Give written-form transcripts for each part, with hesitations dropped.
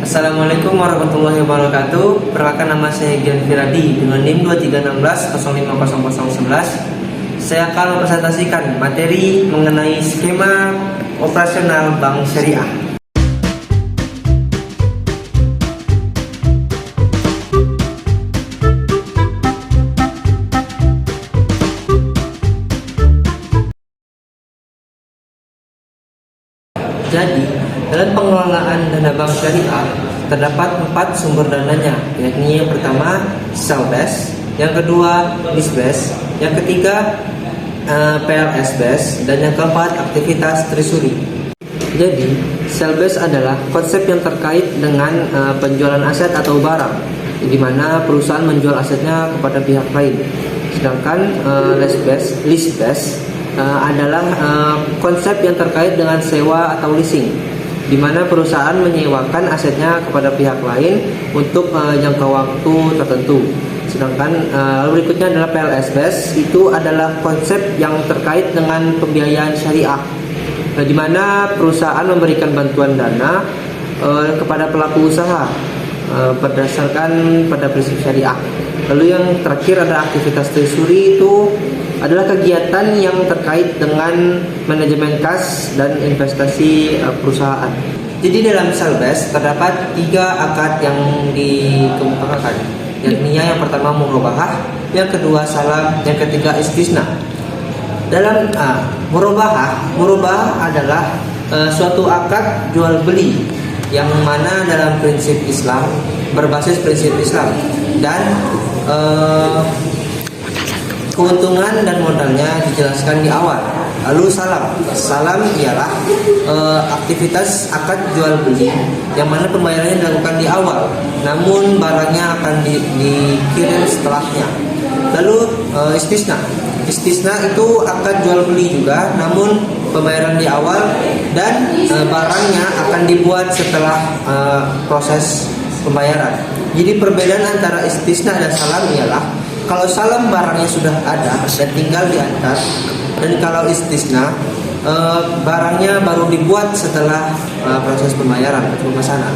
Assalamualaikum warahmatullahi wabarakatuh. Perkenalkan, nama saya Gian Firadi dengan NIM 2316050011. Saya akan mempresentasikan materi mengenai skema operasional bank syariah. Jadi, dalam pengelolaan dana bank syariah terdapat 4 sumber dananya, yakni yang pertama sell base, yang kedua lease base, yang ketiga PLS base, dan yang keempat aktivitas treasury. Jadi, sell base adalah konsep yang terkait dengan penjualan aset atau barang, di mana perusahaan menjual asetnya kepada pihak lain. Sedangkan lease base adalah konsep yang terkait dengan sewa atau leasing, di mana perusahaan menyewakan asetnya kepada pihak lain untuk jangka waktu tertentu. Sedangkan berikutnya adalah PLS base, itu adalah konsep yang terkait dengan pembiayaan syariah, di mana perusahaan memberikan bantuan dana kepada pelaku usaha berdasarkan pada prinsip syariah. Lalu yang terakhir ada aktivitas treasury, itu adalah kegiatan yang terkait dengan manajemen kas dan investasi perusahaan. Jadi dalam sell base terdapat 3 akad yang dikemukakan, yakni yang pertama murabahah, yang kedua salam, yang ketiga istisna. Dalam murabahah adalah suatu akad jual beli yang mana dalam prinsip Islam, berbasis prinsip Islam, dan keuntungan dan modalnya dijelaskan di awal. Lalu salam ialah aktivitas akad jual beli yang mana pembayarannya dilakukan di awal, namun barangnya akan dikirim setelahnya. Lalu istisna itu akad jual beli juga, namun pembayaran di awal dan barangnya akan dibuat setelah proses pembayaran. Jadi perbedaan antara istisna dan salam ialah kalau salam barangnya sudah ada dan tinggal diantar, dan kalau istisna barangnya baru dibuat setelah proses pembayaran atau pemesanan.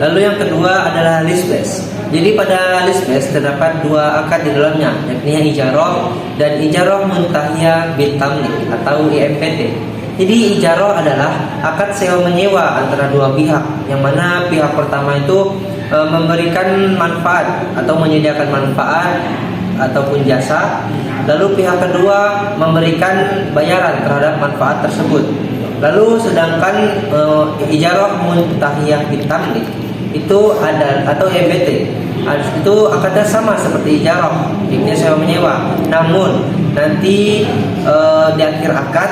Lalu yang kedua adalah lease base. Jadi pada lease base terdapat 2 akad di dalamnya, yakni ijarah dan ijarah muntahiyah bil tamlik atau IMPT. Jadi ijarah adalah akad sewa menyewa antara 2 pihak, yang mana pihak pertama itu memberikan manfaat atau menyediakan manfaat ataupun jasa, lalu pihak kedua memberikan bayaran terhadap manfaat tersebut. Lalu sedangkan ijarah muntahiyah bil tamlik itu ada atau EBT, itu akadnya sama seperti ijarah, ini sewa menyewa, namun nanti di akhir akad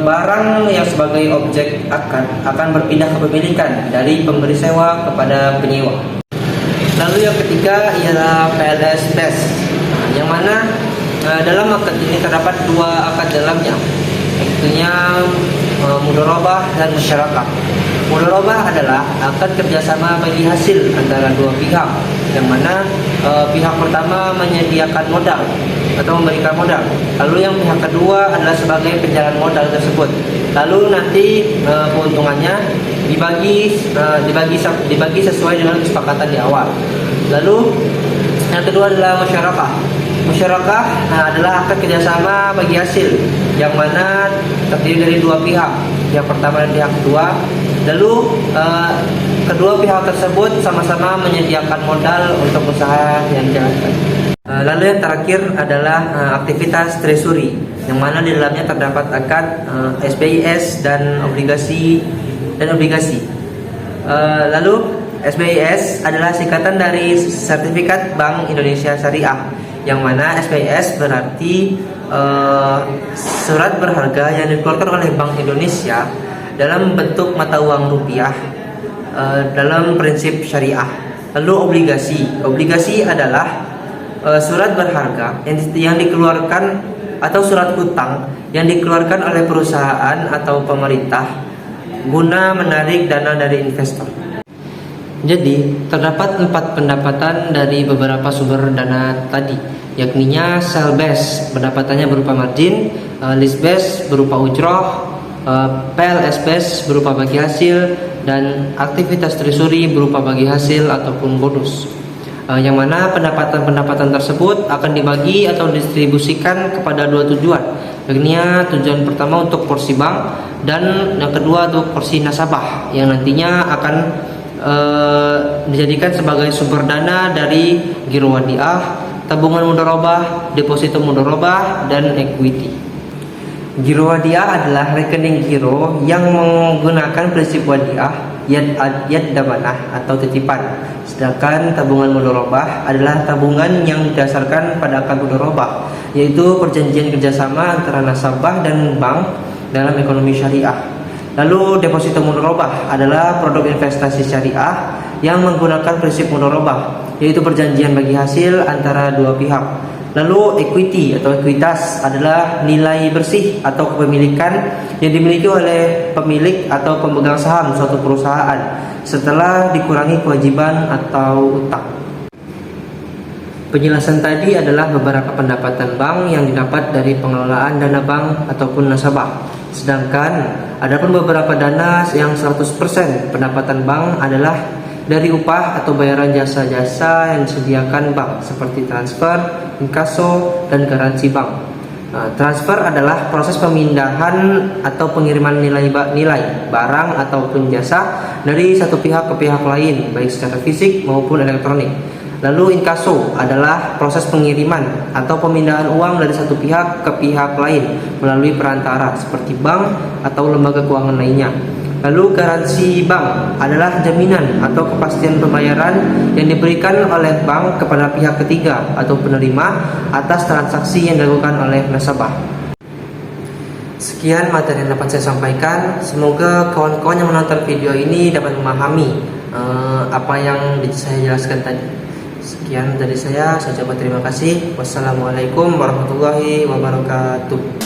barang yang sebagai objek akad akan berpindah kepemilikan dari pemberi sewa kepada penyewa. Lalu yang ketiga ialah PLS base, yang mana dalam akad ini terdapat 2 akad dalamnya, yaitu mudharabah dan musyarakah. Mudharabah adalah akad kerjasama bagi hasil antara 2 pihak, yang mana pihak pertama menyediakan modal atau memberikan modal, lalu yang pihak kedua adalah sebagai penjalan modal tersebut. Lalu nanti keuntungannya dibagi sesuai dengan kesepakatan di awal. Lalu yang kedua adalah musyarakah. Musyarakah adalah akad kerjasama bagi hasil, yang mana terdiri dari 2 pihak, pihak pertama dan pihak kedua. Lalu kedua pihak tersebut sama-sama menyediakan modal untuk usaha yang dijalankan. Lalu yang terakhir adalah aktivitas treasury, yang mana di dalamnya terdapat akad SBIS dan obligasi. Lalu SBIS adalah singkatan dari Sertifikat Bank Indonesia Syariah, yang mana SBIS berarti surat berharga yang dikeluarkan oleh Bank Indonesia dalam bentuk mata uang rupiah dalam prinsip syariah. Lalu obligasi adalah surat berharga yang dikeluarkan atau surat hutang yang dikeluarkan oleh perusahaan atau pemerintah guna menarik dana dari investor. Jadi terdapat 4 pendapatan dari beberapa sumber dana tadi, yakni sell base pendapatannya berupa margin, lease base berupa ujroh, PLS base berupa bagi hasil, dan aktivitas treasury berupa bagi hasil ataupun bonus. Yang mana pendapatan tersebut akan dibagi atau didistribusikan kepada dua tujuan. Yakni tujuan pertama untuk porsi bank dan yang kedua untuk porsi nasabah yang nantinya akan dijadikan sebagai sumber dana dari giro wadiah, tabungan mudharabah, deposito mudharabah, dan equity. Giro wadiah adalah rekening giro yang menggunakan prinsip wadiah yad damanah atau titipan. Sedangkan tabungan mudharabah adalah tabungan yang didasarkan pada akad mudharabah, yaitu perjanjian kerjasama antara nasabah dan bank dalam ekonomi syariah. Lalu deposito mudharabah adalah produk investasi syariah yang menggunakan prinsip mudharabah, yaitu perjanjian bagi hasil antara dua pihak. Lalu equity atau ekuitas adalah nilai bersih atau kepemilikan yang dimiliki oleh pemilik atau pemegang saham suatu perusahaan setelah dikurangi kewajiban atau utang. Penjelasan tadi adalah beberapa pendapatan bank yang didapat dari pengelolaan dana bank ataupun nasabah. Sedangkan ada pun beberapa dana yang 100% pendapatan bank adalah dari upah atau bayaran jasa-jasa yang disediakan bank seperti transfer, inkaso, dan garansi bank. Transfer adalah proses pemindahan atau pengiriman nilai barang ataupun jasa dari satu pihak ke pihak lain, baik secara fisik maupun elektronik. Lalu inkaso adalah proses pengiriman atau pemindahan uang dari satu pihak ke pihak lain melalui perantara seperti bank atau lembaga keuangan lainnya. Lalu garansi bank adalah jaminan atau kepastian pembayaran yang diberikan oleh bank kepada pihak ketiga atau penerima atas transaksi yang dilakukan oleh nasabah. Sekian materi yang dapat saya sampaikan. Semoga kawan-kawan yang menonton video ini dapat memahami apa yang saya jelaskan tadi. Sekian dari saya ucapkan terima kasih. Wassalamualaikum warahmatullahi wabarakatuh.